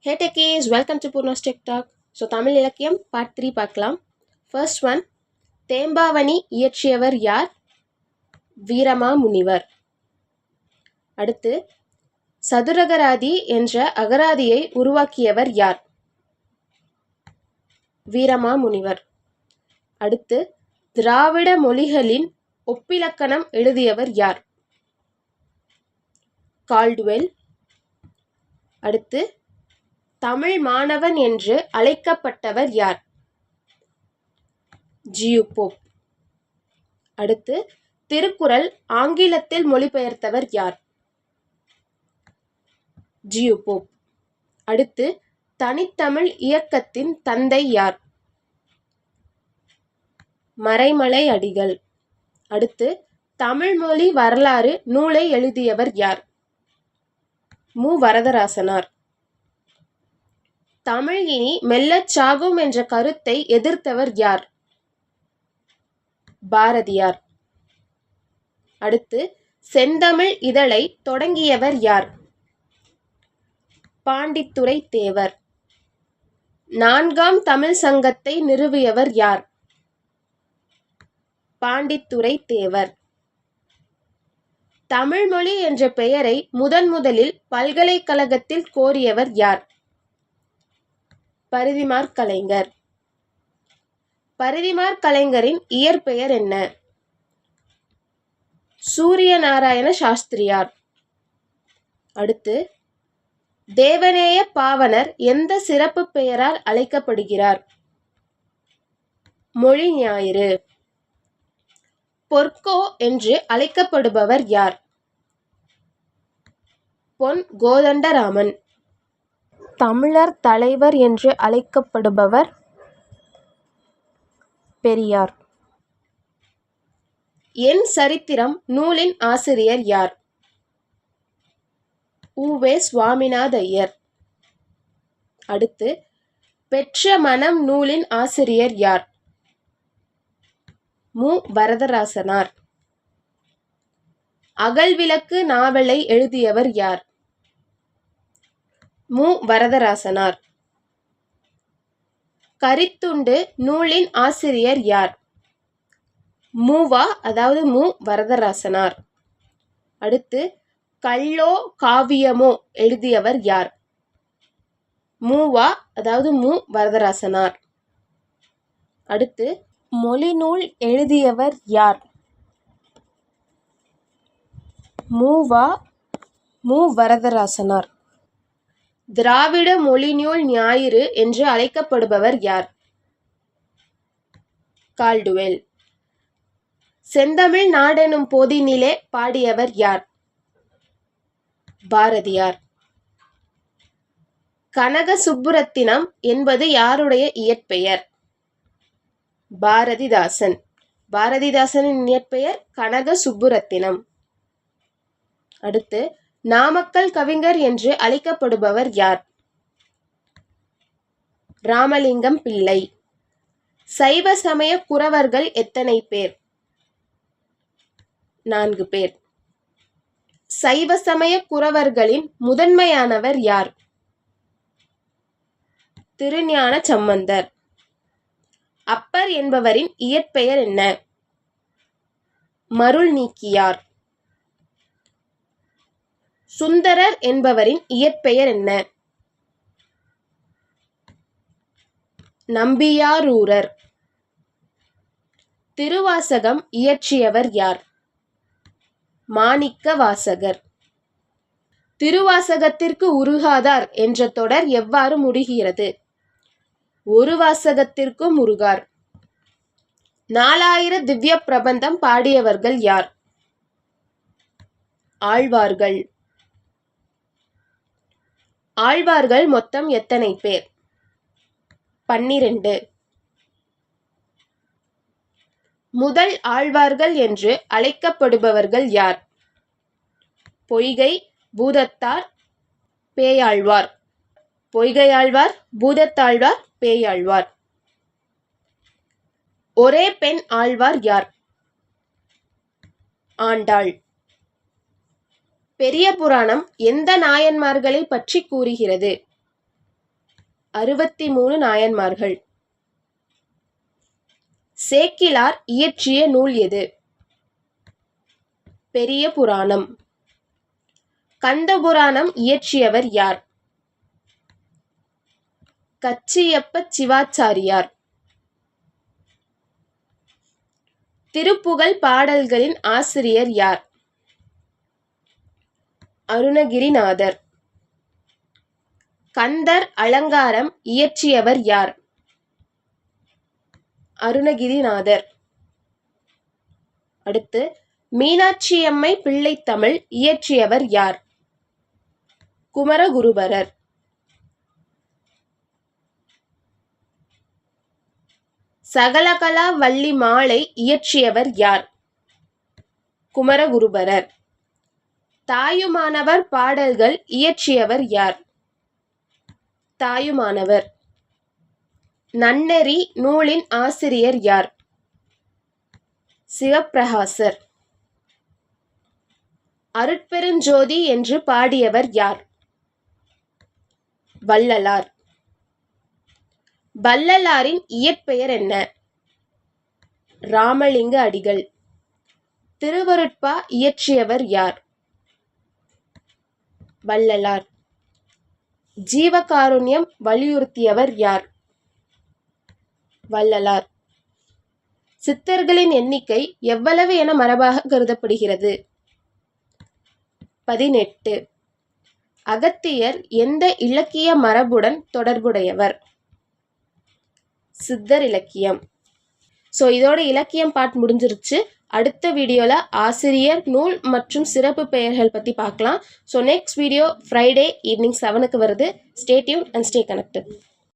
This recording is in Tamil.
Hey techies, welcome to Purna's Tech Talk. So Tamil இலக்கியம் பார்ட் 3 பார்க்கலாம். ஃபர்ஸ்ட் ஒன், தேம்பாவணி இயற்றியவர் யார்? வீரமாமுனிவர். அடுத்து, சதுரகராதி என்ற அகராதியை உருவாக்கியவர் யார்? வீரமாமுனிவர். அடுத்து, திராவிட மொழிகளின் ஒப்பிலக்கணம் எழுதியவர் யார்? கால்டுவெல். அடுத்து, தமிழ் மாணவன் என்று அழைக்கப்பட்டவர் யார்? G U Pope. அடுத்து, திருக்குறள் ஆங்கிலத்தில் மொழிபெயர்த்தவர் யார்? G U Pope. அடுத்து, தனித்தமிழ் இயக்கத்தின் தந்தை யார்? மறைமலை அடிகள். அடுத்து, தமிழ்மொழி வரலாறு நூலை எழுதியவர் யார்? மு. வரதராசனார். தமிழ் இனி மெல்லச் சாகும் என்ற கருத்தை எதிர்த்தவர் யார்? பாரதியார். அடுத்து, செந்தமிழ் இதழை தொடங்கியவர் யார்? பாண்டித்துரை தேவர். நான்காம் தமிழ் சங்கத்தை நிறுவியவர் யார்? பாண்டித்துரை தேவர். தமிழ்மொழி என்ற பெயரை முதலில் பல்கலைக்கழகத்தில் கோரியவர் யார்? பரிதிமாற் கலைஞர். பரிதிமாற் கலைஞரின் இயற்பெயர் என்ன? சூரியநாராயண சாஸ்திரியார். அடுத்து, தேவநேய பாவாணர் எந்த சிறப்பு பெயரால் அழைக்கப்படுகிறார்? மொழி ஞாயிறு. பொற்கோ என்று அழைக்கப்படுபவர் யார்? பொன் கோதண்டராமன். தமிழர் தலைவர் என்று அழைக்கப்படுபவர் பெரியார். என் சரித்திரம் நூலின் ஆசிரியர் யார்? உ.வே. சுவாமிநாதையர். அடுத்து, பெற்ற மனம் நூலின் ஆசிரியர் யார்? மு. வரதராசனார். அகல்விளக்கு நாவலை எழுதியவர் யார்? மு. வரதராசனார். கரித்துண்டு நூலின் ஆசிரியர் யார்? மு. வரதராசனார். அடுத்து, கல்லோ காவியமோ எழுதியவர் யார்? மு. வரதராசனார். அடுத்து, மொழிநூல் எழுதியவர் யார்? மு. வரதராசனார். திராவிட மொழிநூல் ஞாயிறு என்று அழைக்கப்படுபவர் யார்? கால்டுவெல். செந்தமிழ் நாடெனும் போதினிலே பாடியவர் யார்? பாரதியார். கனக சுப்புரத்தினம் என்பது யாருடைய இயற்பெயர்? பாரதிதாசன். பாரதிதாசனின் இயற்பெயர் கனக சுப்புரத்தினம். அடுத்து, நாமக்கல் கவிஞர் என்று அழைக்கப்படுபவர் யார்? ராமலிங்கம் பிள்ளை. சைவ சமய குரவர்கள் எத்தனை பேர்? 4 பேர். சைவ சமய குரவர்களின் முதன்மையானவர் யார்? திருஞான சம்பந்தர். அப்பர் என்பவரின் இயற்பெயர் என்ன? மருள் நீக்கியார். சுந்தரர் என்பவரின் இயற்பெயர் என்ன? நம்பியாரூரர். திருவாசகம் இயற்றியவர் யார்? மாணிக்க வாசகர். திருவாசகத்திற்கு உருகாதார் என்ற தொடர் எவ்வாறு முடிகிறது? ஒரு வாசகத்திற்கும் உருகார். 4000 திவ்ய பிரபந்தம் பாடியவர்கள் யார்? ஆழ்வார்கள். ஆழ்வார்கள் மொத்தம் எத்தனை பேர்? 12. முதல் ஆழ்வார்கள் என்று அழைக்கப்படுபவர்கள் யார்? பொய்கை, பூதத்தார், பேயாழ்வார். பொய்கையாழ்வார், பூதத்தாழ்வார், பேயாழ்வார். ஒரே பெண் ஆழ்வார் யார்? ஆண்டாள். பெரிய புராணம் எந்த நாயன்மார்களை பற்றி கூறுகிறது? 63 நாயன்மார்கள். சேக்கிழார் இயற்றிய நூல் எது? பெரிய புராணம். கந்தபுராணம் இயற்றியவர் யார்? கச்சியப்ப சிவாச்சாரியார். திருப்புகழ் பாடல்களின் ஆசிரியர் யார்? அருணகிரிநாதர். கந்தர் அலங்காரம் இயற்றியவர் யார்? அருணகிரிநாதர். அடுத்து மீனாட்சியம்மை பிள்ளைத்தமிழ் இயற்றியவர் யார்? குமரகுருபரர். சகலகலா வள்ளி மாலை இயற்றியவர் யார்? குமரகுருபரர். தாயுமானவர் பாடல்கள் இயற்றியவர் யார்? தாயுமானவர். நன்னெறி நூலின் ஆசிரியர் யார்? சிவப்பிரகாசர். அருட்பெருஞ்சோதி என்று பாடியவர் யார்? வள்ளலார். வள்ளலாரின் இயற்பெயர் என்ன? ராமலிங்க அடிகள். திருவருட்பா இயற்றியவர் யார்? வள்ளலார். ஜீவகாருண்யம் வலியுறுத்தியவர் யார்? வள்ளலார். சித்தர்களின் எண்ணிக்கை எவ்வளவு என மரபாக கருதப்படுகிறது? 18. அகத்தியர் எந்த இலக்கிய மரபுடன் தொடர்புடையவர்? சித்தர் இலக்கியம். ஸோ இதோட இலக்கியம் பார்ட் முடிஞ்சிருச்சு. அடுத்த வீடியோவில் ஆசிரியர், நூல் மற்றும் சிறப்பு பெயர்கள் பற்றி பார்க்கலாம். So next video Friday evening 7க்கு வருது. Stay tuned and stay connected.